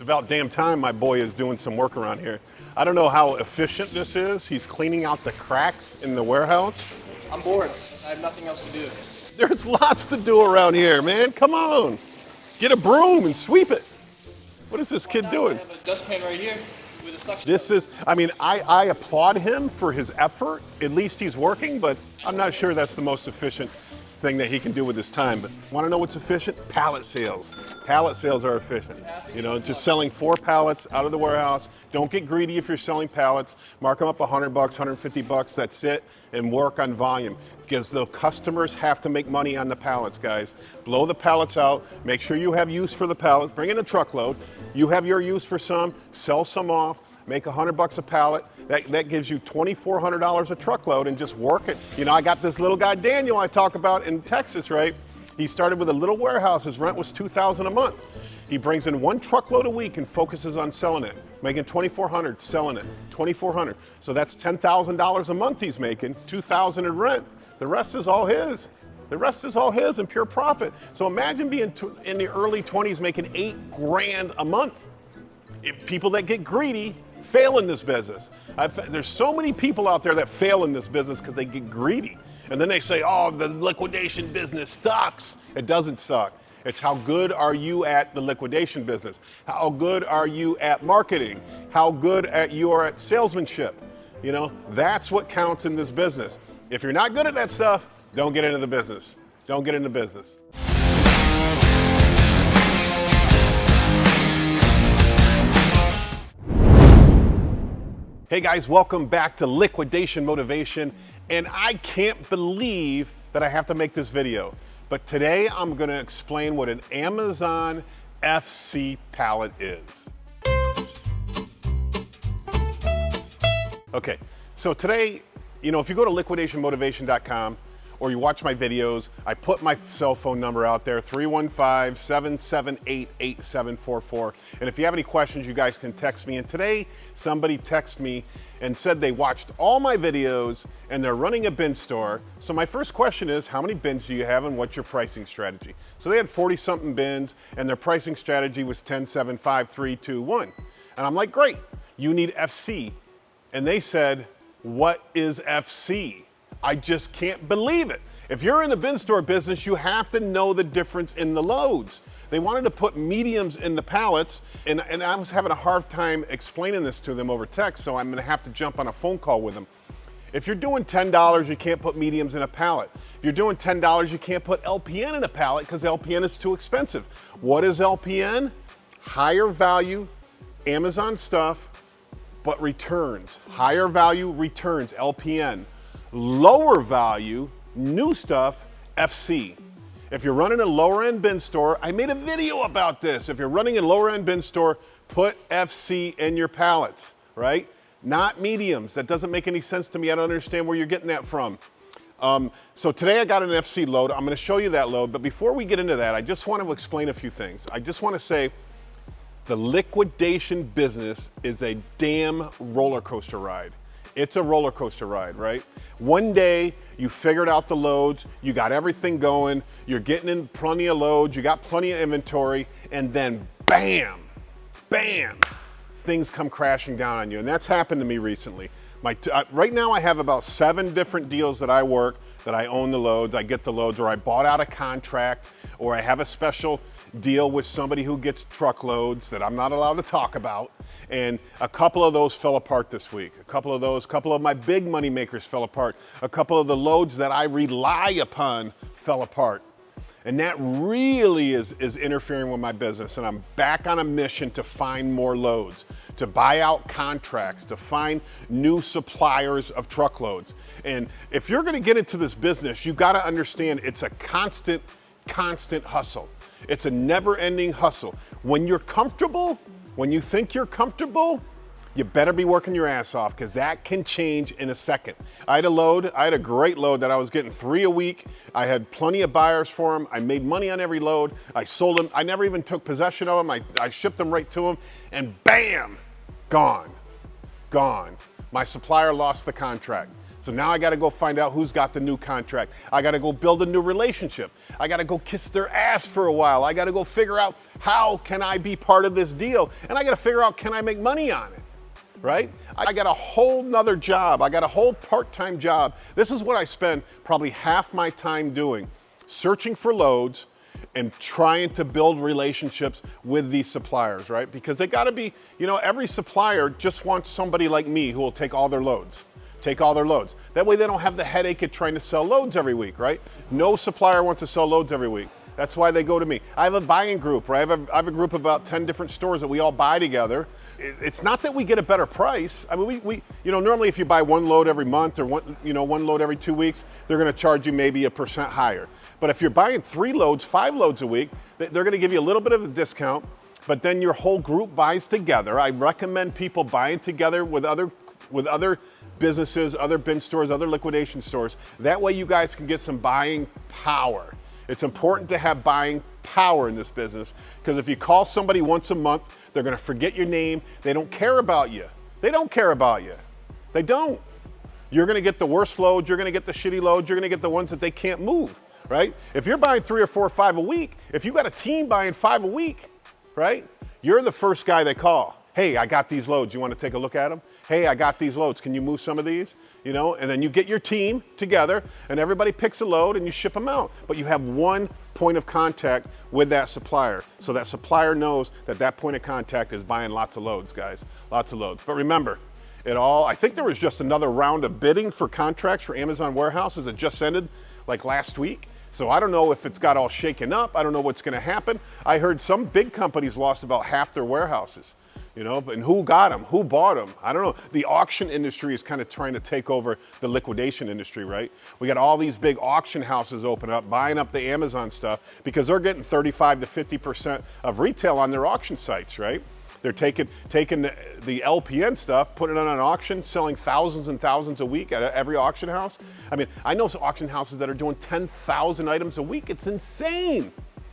It's about damn time my boy is doing some work around here. I don't know how efficient this is. He's cleaning out the cracks in the warehouse. I'm bored. I have nothing else to do. There's lots to do around here, man. Come on. Get a broom and sweep it. What is this kid doing? I have a dustpan right here with a suction. This is, I mean, I applaud him for his effort. At least he's working, but I'm not sure that's the most efficient thing that he can do with his time. But want to know what's efficient? Pallet sales. Pallet sales are efficient. You know, just selling 4 pallets out of the warehouse. Don't get greedy if you're selling pallets. Mark them up $100, $150, that's it, and work on volume. Because the customers have to make money on the pallets, guys. Blow the pallets out, make sure you have use for the pallets, bring in a truckload. You have your use for some, sell some off, make $100 a pallet. That gives you $2,400 a truckload, and just work it. You know, I got this little guy, Daniel, I talk about in Texas, right? He started with a little warehouse. His rent was $2,000 a month. He brings in 1 truckload a week and focuses on selling it, making $2,400, selling it, $2,400. So that's $10,000 a month he's making, $2,000 in rent. The rest is all his. The rest is all his in pure profit. So imagine being in the early 20s making $8 grand a month. People that get greedy fail in this business. There's so many people out there that fail in this business because they get greedy. And then they say, oh, the liquidation business sucks. It doesn't suck. It's how good are you at the liquidation business? How good are you at marketing? How good you are at salesmanship? You know, that's what counts in this business. If you're not good at that stuff, don't get into the business. Don't get into business. Hey guys, welcome back to Liquidation Motivation. And I can't believe that I have to make this video. But today I'm gonna explain what an Amazon FC pallet is. Okay, so today, you know, if you go to liquidationmotivation.com or you watch my videos, I put my cell phone number out there, 315-778-8744. And if you have any questions, you guys can text me. And today, somebody texted me and said they watched all my videos and they're running a bin store. So my first question is, how many bins do you have and what's your pricing strategy? So they had 40-something bins and their pricing strategy was 10, 7, 5, 3, 2, 1. And I'm like, great, you need FC. And they said, what is FC? I just can't believe it. If you're in the bin store business, you have to know the difference in the loads. They wanted to put mediums in the pallets, and I was having a hard time explaining this to them over text, so I'm gonna have to jump on a phone call with them. If you're doing $10, you can't put mediums in a pallet. If you're doing $10, you can't put LPN in a pallet because LPN is too expensive. What is LPN? Higher value Amazon stuff, but returns. Higher value returns, LPN. Lower value, new stuff, FC. If you're running a lower end bin store, I made a video about this. If you're running a lower end bin store, put FC in your pallets, right? Not mediums. That doesn't make any sense to me. I don't understand where you're getting that from. So today I got an FC load. I'm gonna show you that load, but before we get into that, I just want to explain a few things. I just want to say the liquidation business is a damn roller coaster ride. It's a roller coaster ride, right? One day you figured out the loads, you got everything going, you're getting in plenty of loads, you got plenty of inventory, and then bam, bam, things come crashing down on you. And that's happened to me recently. Right now I have about 7 different deals that I work, that I own the loads, I get the loads, or I bought out a contract, or I have a special deal with somebody who gets truckloads that I'm not allowed to talk about. And a couple of those fell apart this week. A couple of my big money makers fell apart. A couple of the loads that I rely upon fell apart. And that really is interfering with my business. And I'm back on a mission to find more loads, to buy out contracts, to find new suppliers of truckloads. And if you're gonna get into this business, you gotta understand it's a constant hustle. It's a never-ending hustle. When you're comfortable, when you think you're comfortable, you better be working your ass off because that can change in a second. I had a great load that I was getting 3 a week. I had plenty of buyers for them. I made money on every load. I sold them. I never even took possession of them. I shipped them right to them and bam, gone. My supplier lost the contract. So now I gotta go find out who's got the new contract. I gotta go build a new relationship. I gotta go kiss their ass for a while. I gotta go figure out How can I be part of this deal? And I gotta figure out, can I make money on it, right? I got a whole nother job. I got a whole part-time job. This is what I spend probably half my time doing, searching for loads and trying to build relationships with these suppliers, right? Because they gotta be, every supplier just wants somebody like me who will take all their loads. That way they don't have the headache of trying to sell loads every week, right? No supplier wants to sell loads every week. That's why they go to me. I have a buying group, right? I have a group of about 10 different stores that we all buy together. It's not that we get a better price. I mean, we normally if you buy one load every month or one load every 2 weeks, they're gonna charge you maybe 1% higher. But if you're buying 3 loads, 5 loads a week, they're gonna give you a little bit of a discount, but then your whole group buys together. I recommend people buying together with other businesses, other bin stores, other liquidation stores. That way you guys can get some buying power. It's important to have buying power in this business, because if you call somebody once a month, they're gonna forget your name. They don't care about you. They don't. You're gonna get the worst loads, you're gonna get the shitty loads, you're gonna get the ones that they can't move, right? If you're buying 3 or 4 or 5 a week, if you've got a team buying 5 a week, right? You're the first guy they call. Hey, I got these loads, you wanna take a look at them? Hey, I got these loads, can you move some of these? And then you get your team together and everybody picks a load and you ship them out. But you have one point of contact with that supplier. So that supplier knows that point of contact is buying lots of loads, guys, lots of loads. But remember, I think there was just another round of bidding for contracts for Amazon warehouses that just ended like last week. So I don't know if it's got all shaken up. I don't know what's gonna happen. I heard some big companies lost about half their warehouses. And who got them? Who bought them? I don't know. The auction industry is kind of trying to take over the liquidation industry, right? We got all these big auction houses open up, buying up the Amazon stuff because they're getting 35 to 50% of retail on their auction sites, right? They're taking the LPN stuff, putting it on an auction, selling thousands and thousands a week at every auction house. I mean, I know some auction houses that are doing 10,000 items a week. It's insane.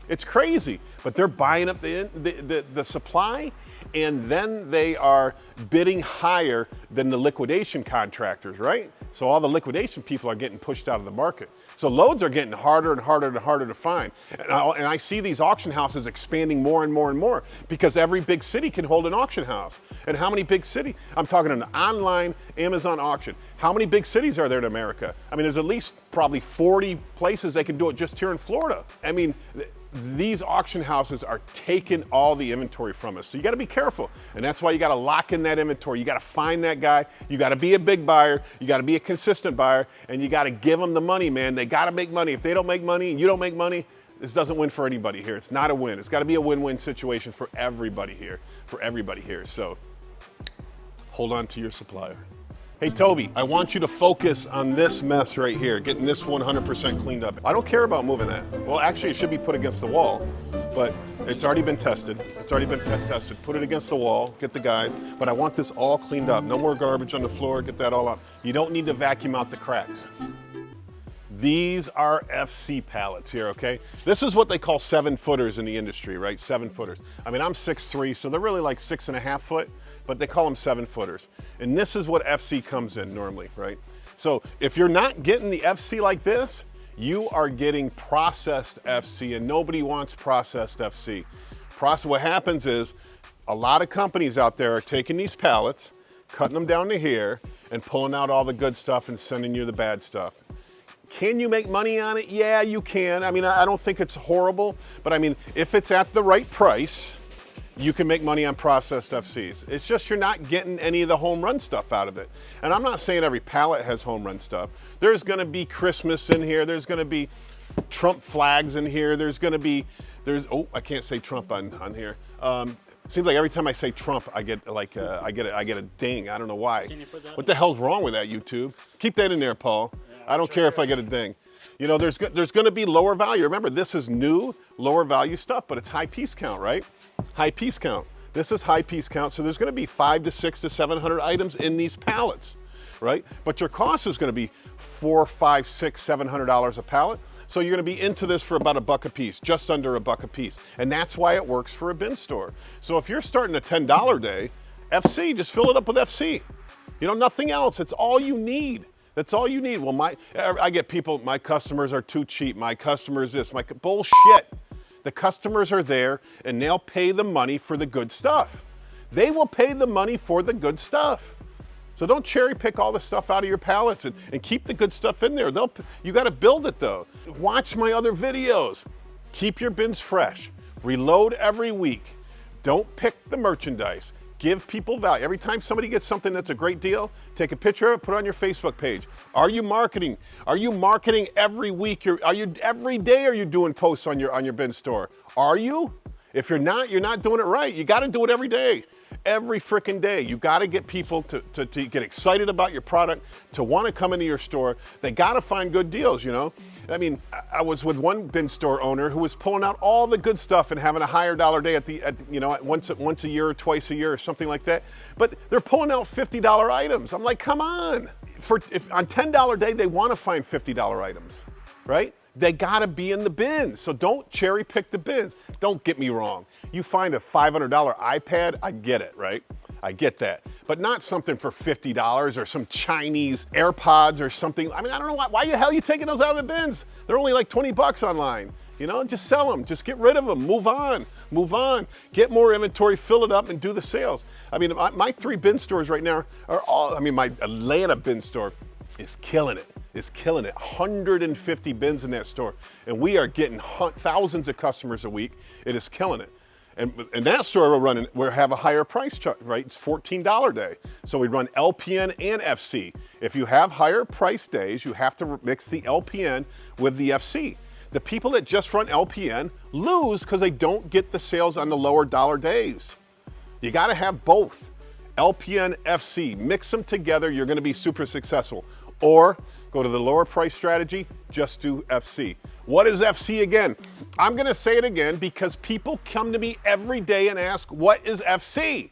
It's crazy. But they're buying up the supply, and then they are bidding higher than the liquidation contractors, right? So all the liquidation people are getting pushed out of the market. So loads are getting harder and harder and harder to find. And I see these auction houses expanding more and more and more because every big city can hold an auction house. And how many big cities? I'm talking an online Amazon auction. How many big cities are there in America? I mean, there's at least probably 40 places they can do it just here in Florida. I mean, these auction houses are taking all the inventory from us. So you gotta be careful. And that's why you gotta lock in that inventory. You gotta find that guy. You gotta be a big buyer. You gotta be a consistent buyer. And you gotta give them the money, man. They gotta make money. If they don't make money and you don't make money, this doesn't win for anybody here. It's not a win. It's gotta be a win-win situation for everybody here. So hold on to your supplier. Hey Toby, I want you to focus on this mess right here, getting this 100% cleaned up. I don't care about moving that. Well, actually it should be put against the wall, but it's already been tested. Put it against the wall, get the guys, but I want this all cleaned up. No more garbage on the floor, get that all out. You don't need to vacuum out the cracks. These are FC pallets here, okay? This is what they call 7-footers in the industry, right? 7-footers. I mean, I'm 6'3", so they're really like 6.5 foot, but they call them 7-footers. And this is what FC comes in normally, right? So if you're not getting the FC like this, you are getting processed FC, and nobody wants processed FC. What happens is a lot of companies out there are taking these pallets, cutting them down to here, and pulling out all the good stuff and sending you the bad stuff. Can you make money on it? Yeah, you can. I mean, I don't think it's horrible, but I mean, if it's at the right price, you can make money on processed FCs. It's just you're not getting any of the home run stuff out of it. And I'm not saying every pallet has home run stuff. There's gonna be Christmas in here. There's gonna be Trump flags in here. Oh, I can't say Trump on here. Seems like every time I say Trump, I get like I get a ding. I don't know why. Can you put that what the hell's wrong with that, YouTube? Keep that in there, Paul. I don't care if I get a ding. There's going to be lower value. Remember, this is new, lower value stuff, but it's high piece count, right? High piece count. This is high piece count, so there's going to be 500 to 600 to 700 items in these pallets, right? But your cost is going to be $400, $500, $600, $700 a pallet. So you're going to be into this for about $1 a piece, just under $1 a piece, and that's why it works for a bin store. So if you're starting a $10 day, FC, just fill it up with FC. Nothing else. It's all you need. That's all you need. Well, I get people, my customers are too cheap. My customers this, bullshit. The customers are there and they'll pay the money for the good stuff. They will pay the money for the good stuff. So don't cherry pick all the stuff out of your pallets and keep the good stuff in there. You gotta build it though. Watch my other videos. Keep your bins fresh. Reload every week. Don't pick the merchandise. Give people value. Every time somebody gets something that's a great deal, take a picture of it, put it on your Facebook page. Are you marketing? Are you marketing every week? Every day are you doing posts on your bin store? Are you? If you're not doing it right. You gotta do it every day. Every freaking day. You gotta get people to get excited about your product, to wanna come into your store. They gotta find good deals, you know? I mean, I was with one bin store owner who was pulling out all the good stuff and having a higher dollar day once a year or twice a year or something like that. But they're pulling out $50 items. I'm like, come on. On $10 day, they wanna find $50 items, right? They gotta be in the bins, so don't cherry pick the bins. Don't get me wrong. You find a $500 iPad, I get it, right? I get that. But not something for $50 or some Chinese AirPods or something. I mean, I don't know why the hell are you taking those out of the bins? They're only like 20 bucks online. You know, just sell them, just get rid of them, move on. Get more inventory, fill it up and do the sales. I mean, my 3 bin stores right now are all, my Atlanta bin store is killing it. It's killing it. 150 bins in that store. And we are getting thousands of customers a week. It is killing it. And that store we'll have a higher price chart, right? It's $14 day. So we run LPN and FC. If you have higher price days, you have to mix the LPN with the FC. The people that just run LPN lose because they don't get the sales on the lower dollar days. You gotta have both. LPN, FC, mix them together, you're gonna be super successful. Or go to the lower price strategy, just do FC. What is FC again? I'm gonna say it again because people come to me every day and ask, what is FC?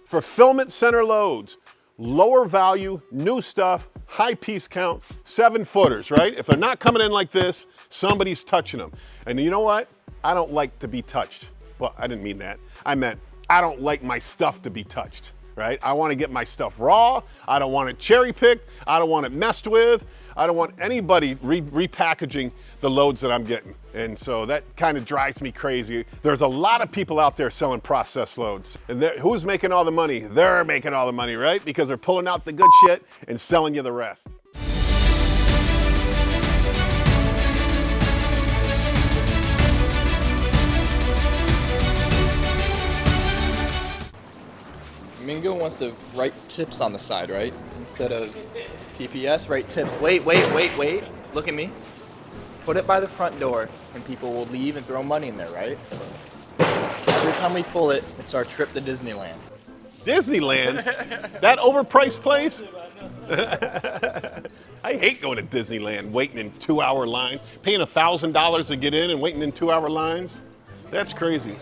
Fulfillment center loads, lower value, new stuff, high piece count, 7-footers, right? If they're not coming in like this, somebody's touching them. And you know what? I don't like to be touched. Well, I didn't mean that. I meant I don't like my stuff to be touched. Right? I want to get my stuff raw. I don't want it cherry picked. I don't want it messed with. I don't want anybody repackaging the loads that I'm getting. And so that kind of drives me crazy. There's a lot of people out there selling processed loads. And who's making all the money? They're making all the money, right? Because they're pulling out the good shit and selling you the rest. Mingo wants to write tips on the side, right? Instead of TPS, write tips. Wait. Look at me. Put it by the front door and people will leave and throw money in there, right? Every time we pull it, it's our trip to Disneyland. Disneyland? That overpriced place? I hate going to Disneyland, waiting in 2-hour lines, paying $1,000 to get in and waiting in 2-hour lines. That's crazy.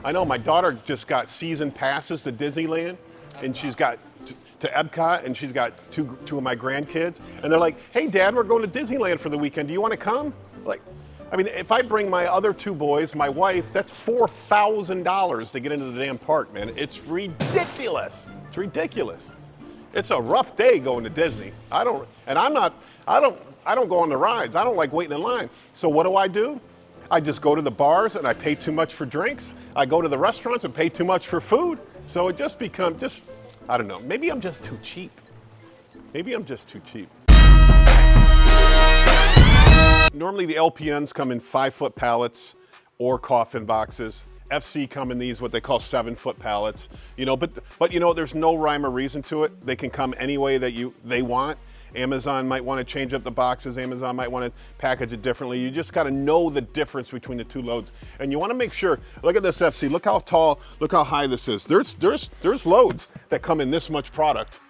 I know, my daughter just got season passes to Disneyland, and she's got to Epcot, and she's got two of my grandkids, and they're like, hey Dad, we're going to Disneyland for the weekend, do you want to come? Like, I mean, if I bring my other 2 boys, my wife, that's $4,000 to get into the damn park, man. It's ridiculous. It's ridiculous. It's a rough day going to Disney. I don't go on the rides. I don't like waiting in line. So what do? I just go to the bars and I pay too much for drinks. I go to the restaurants and pay too much for food. So it just becomes I don't know, maybe I'm just too cheap. Normally the LPNs come in 5-foot pallets or coffin boxes. FC come in these, what they call 7-foot pallets. You know, but you know, there's no rhyme or reason to it. They can come any way that they want. Amazon might want to change up the boxes. Amazon might want to package it differently. You just got to know the difference between the 2 loads. And you want to make sure, look at this FC, look how tall, look how high this is. There's loads that come in this much product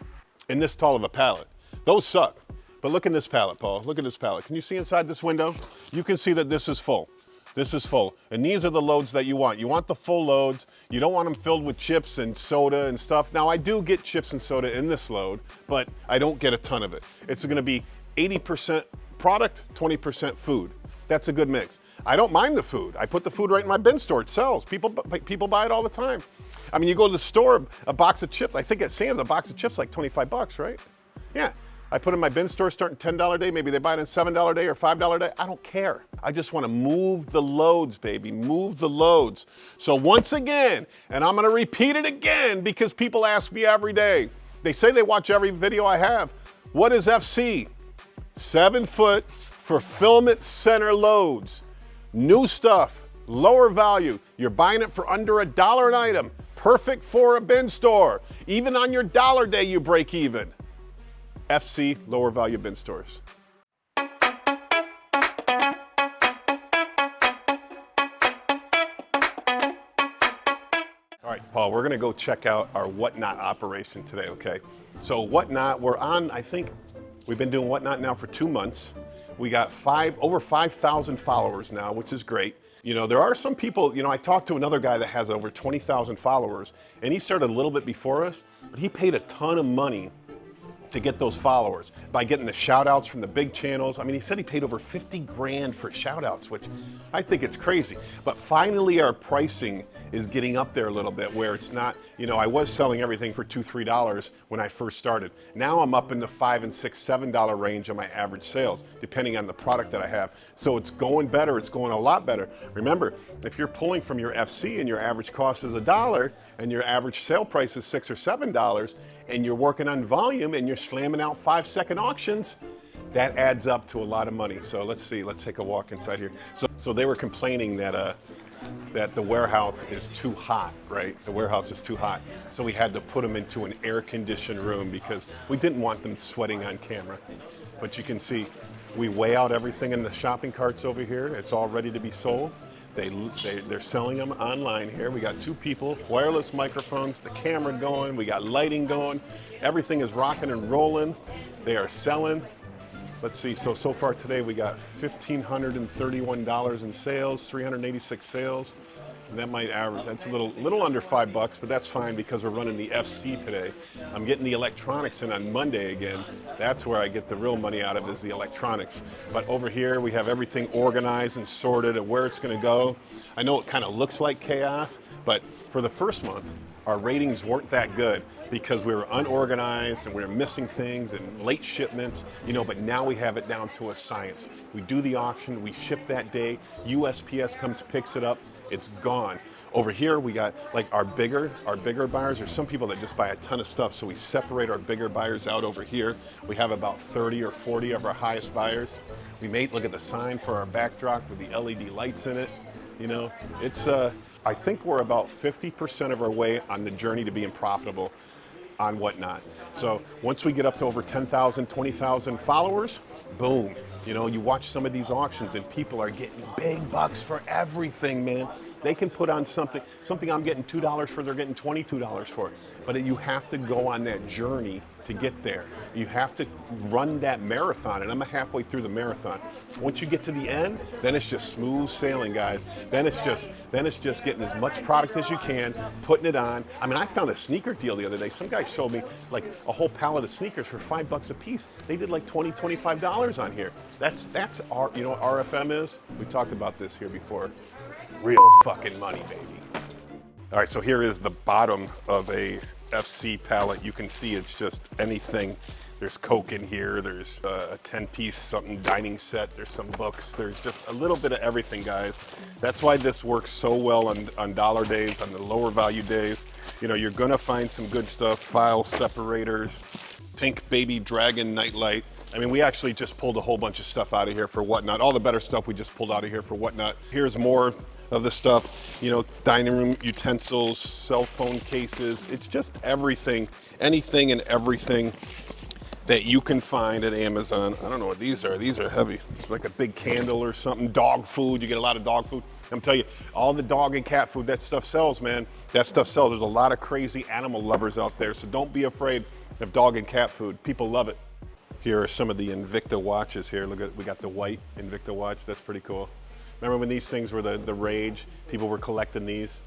in this tall of a pallet. Those suck. But look at this pallet, Paul. Look at this pallet. Can you see inside this window? You can see that this is full. This is full. And these are the loads that you want. You want the full loads. You don't want them filled with chips and soda and stuff. Now I do get chips and soda in this load, but I don't get a ton of it. It's gonna be 80% product, 20% food. That's a good mix. I don't mind the food. I put the food right in my bin store. It sells. People buy it all the time. I mean, you go to the store, a box of chips, I think at Sam's, a box of chips like 25 bucks, right? Yeah. I put in my bin store starting $10 a day, maybe they buy it in $7 a day or $5 a day. I don't care. I just want to move the loads, baby, move the loads. So once again, and I'm going to repeat it again because people ask me every day, they say they watch every video I have. What is FC? 7-foot fulfillment center loads. New stuff, lower value. You're buying it for under $1 an item. Perfect for a bin store. Even on your dollar day, you break even. FC, lower value bin stores. All right, Paul, we're gonna go check out our Whatnot operation today, okay? So Whatnot, we're on, I think, we've been doing Whatnot now for 2 months. We got over 5,000 followers now, which is great. You know, there are some people, you know, I talked to another guy that has over 20,000 followers, and he started a little bit before us, but he paid a ton of money to get those followers by getting the shout outs from the big channels. I mean, he said he paid over 50 grand for shout outs, which I think it's crazy. But finally our pricing is getting up there a little bit where it's not, you know, I was selling everything for $2, $3 when I first started. Now I'm up in the $5 and $6, $7 range on my average sales, depending on the product that I have. So it's going better, it's going a lot better. Remember, if you're pulling from your FC and your average cost is $1 and your average sale price is $6 or $7, and you're working on volume and you're slamming out 5-second auctions, that adds up to a lot of money. So let's see, let's take a walk inside here. So they were complaining that the warehouse is too hot, right? The warehouse is too hot. So we had to put them into an air-conditioned room because we didn't want them sweating on camera. But you can see, we weigh out everything in the shopping carts over here. It's all ready to be sold. They're selling them online here. We got 2 people, wireless microphones, the camera going, we got lighting going. Everything is rocking and rolling. They are selling. Let's see, so far today we got $1,531 in sales, 386 sales. And that might average, that's a little under $5, but that's fine because we're running the FC today. I'm getting the electronics in on Monday again. That's where I get the real money out of is the electronics. But over here we have everything organized and sorted and where it's gonna go. I know it kind of looks like chaos, but for the first month, our ratings weren't that good because we were unorganized and we were missing things and late shipments, you know, but now we have it down to a science. We do the auction, we ship that day, USPS comes, picks it up, it's gone. Over here, we got like our bigger buyers. There's some people that just buy a ton of stuff, so we separate our bigger buyers out over here. We have about 30 or 40 of our highest buyers. We made, look at the sign for our backdrop with the LED lights in it. You know, it's, I think we're about 50% of our way on the journey to being profitable on Whatnot. So once we get up to over 10,000, 20,000 followers, boom. You know, you watch some of these auctions and people are getting big bucks for everything, man. They can put on something I'm getting $2 for, they're getting $22 for it. But you have to go on that journey to get there. You have to run that marathon, and I'm halfway through the marathon. Once you get to the end, then it's just smooth sailing, guys. Then it's just getting as much product as you can, putting it on. I mean, I found a sneaker deal the other day. Some guy showed me like a whole pallet of sneakers for $5 a piece. They did like $20, $25 on here. That's our, you know what RFM is? We talked about this here before. Real fucking money, baby. All right, so here is the bottom of a FC pallet. You can see it's just anything. There's Coke in here, there's a 10-piece something dining set, there's some books, there's just a little bit of everything, guys. That's why this works so well on dollar days, on the lower value days. You know, you're gonna find some good stuff, file separators, pink baby dragon nightlight. I mean, we actually just pulled a whole bunch of stuff out of here for Whatnot. All the better stuff we just pulled out of here for Whatnot. Here's more of the stuff, you know, dining room utensils, cell phone cases. It's just everything, anything and everything that you can find at Amazon. I don't know what these are. These are heavy. It's like a big candle or something. Dog food, you get a lot of dog food. I'm telling you, all the dog and cat food, that stuff sells, man. That stuff sells. There's a lot of crazy animal lovers out there, so don't be afraid of dog and cat food. People love it. Here are some of the Invicta watches here. Look at, we got the white Invicta watch. That's pretty cool. Remember when these things were the rage? People were collecting these.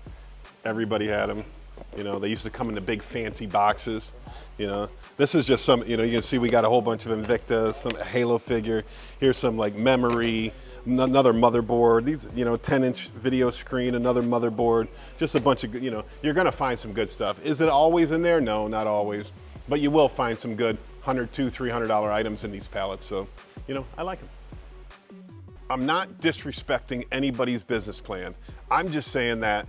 Everybody had them. You know, they used to come in the big fancy boxes. You know, this is just some, you know, you can see we got a whole bunch of Invictas, some Halo figure. Here's some like memory, another motherboard. These, you know, 10-inch video screen, another motherboard. Just a bunch of, you know, you're gonna find some good stuff. Is it always in there? No, not always. But you will find some good $100, $200, $300 items in these pallets. So, you know, I like them. I'm not disrespecting anybody's business plan. I'm just saying that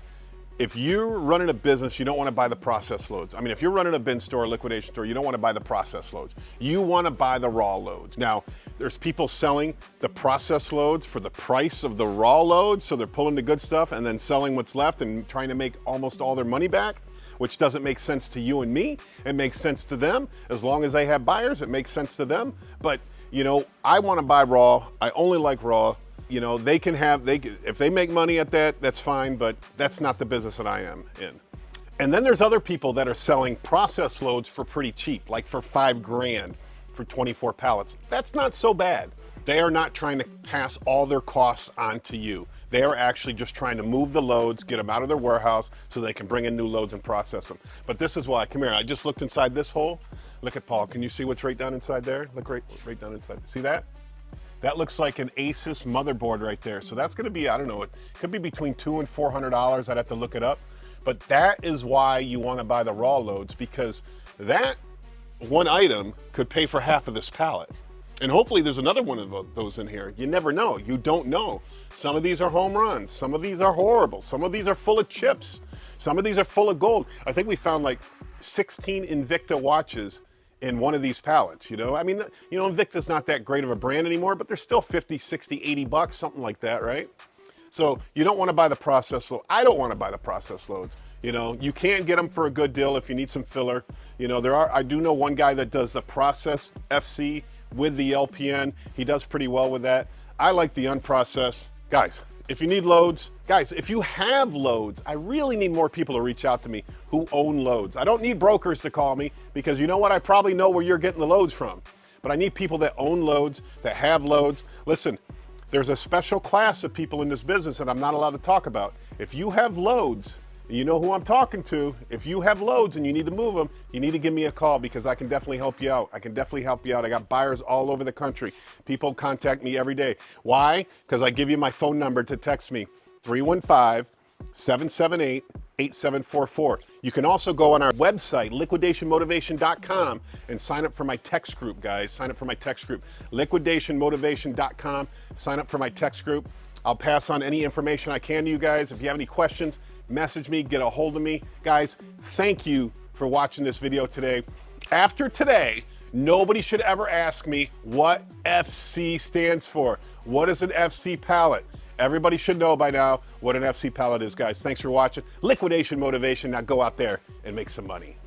if you're running a business, you don't want to buy the process loads. I mean, if you're running a bin store, liquidation store, you don't want to buy the process loads. You want to buy the raw loads. Now, there's people selling the process loads for the price of the raw loads, so they're pulling the good stuff and then selling what's left and trying to make almost all their money back, which doesn't make sense to you and me. It makes sense to them. As long as they have buyers, it makes sense to them. But, you know, I want to buy raw. I only like raw. You know, if they make money at that, that's fine, but that's not the business that I am in. And then there's other people that are selling process loads for pretty cheap, like for $5,000 for 24 pallets. That's not so bad. They are not trying to pass all their costs onto you. They are actually just trying to move the loads, get them out of their warehouse so they can bring in new loads and process them. But this is why, come here, I just looked inside this hole. Look at Paul, can you see what's right down inside there? Look right down inside, see that? That looks like an Asus motherboard right there. So that's gonna be, I don't know, it could be between $200 and $400. I'd have to look it up. But that is why you wanna buy the raw loads, because that one item could pay for half of this pallet. And hopefully there's another one of those in here. You never know, you don't know. Some of these are home runs, some of these are horrible, some of these are full of chips, some of these are full of gold. I think we found like 16 Invicta watches in one of these pallets, you know? I mean, you know, Invicta's not that great of a brand anymore, but they're still 50, 60, 80 bucks, something like that, right? So you don't want to buy the process load. I don't want to buy the process loads. You know, you can get them for a good deal if you need some filler. You know, I do know one guy that does the processed FC with the LPN. He does pretty well with that. I like the unprocessed. Guys, if you need loads, guys, if you have loads, I really need more people to reach out to me who own loads. I don't need brokers to call me, because you know what? I probably know where you're getting the loads from. But I need people that own loads, that have loads. Listen, there's a special class of people in this business that I'm not allowed to talk about. If you have loads, you know who I'm talking to. If you have loads and you need to move them, you need to give me a call, because I can definitely help you out. I can definitely help you out. I got buyers all over the country. People contact me every day. Why? Because I give you my phone number to text me, 315-778-8744. You can also go on our website, liquidationmotivation.com, and sign up for my text group, guys. Sign up for my text group, liquidationmotivation.com. Sign up for my text group. I'll pass on any information I can to you guys. If you have any questions, message me, get a hold of me. Guys, thank you for watching this video today. After today, nobody should ever ask me what FC stands for. What is an FC pallet? Everybody should know by now what an FC pallet is, guys. Thanks for watching. Liquidation Motivation. Now go out there and make some money.